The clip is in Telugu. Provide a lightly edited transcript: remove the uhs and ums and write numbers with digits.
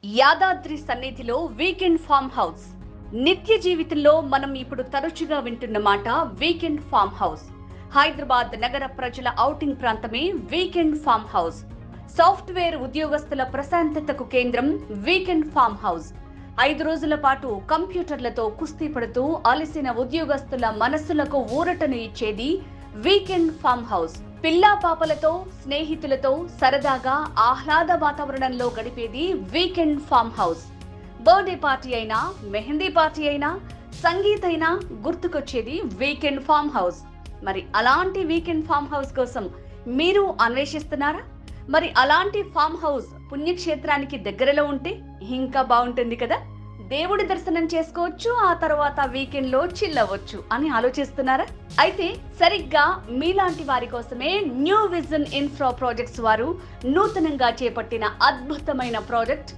యాదాద్రి సన్నిధిలో వీకెండ్ ఫామ్ హౌస్. నిత్య జీవితంలో మనం ఇప్పుడు తరచుగా వింటున్న మాట వీకెండ్ ఫామ్ హౌస్. హైదరాబాద్ నగర ప్రజల ఔటింగ్ ప్రాంతమే వీకెండ్ ఫామ్ హౌస్. సాఫ్ట్వేర్ ఉద్యోగస్తుల ప్రశాంతతకు కేంద్రం వీకెండ్ ఫామ్ హౌస్. 5 రోజుల పాటు కంప్యూటర్లతో కుస్తీ పడుతూ అలసిన ఉద్యోగస్తుల మనస్సులకు ఊరటను ఇచ్చేది వీకెండ్ ఫామ్ హౌస్. పిల్లా పాపలతో, స్నేహితులతో సరదాగా ఆహ్లాద వాతావరణంలో గడిపేది weekend farm house. Birthday party అయినా, మెహందీ పార్టీ అయినా, సంగీత్ అయినా గుర్తుకొచ్చేది వీకెండ్ ఫామ్ హౌస్. మరి అలాంటి వీకెండ్ ఫామ్ హౌస్ కోసం మీరు అన్వేషిస్తున్నారా? మరి అలాంటి ఫామ్ హౌస్ పుణ్యక్షేత్రానికి దగ్గరలో ఉంటే ఇంకా బాగుంటుంది కదా. దేవుడి దర్శనం చేసుకోవచ్చు, ఆ తర్వాత వీకెండ్ లో చిల్ అవ్వచ్చు అని ఆలోచిస్తున్నారా? అయితే సరిగ్గా మీలాంటి వారి కోసమే న్యూ విజన్ ఇన్ఫ్రా ప్రాజెక్ట్స్ వారు నూతనంగా చేపట్టిన అద్భుతమైన ప్రాజెక్ట్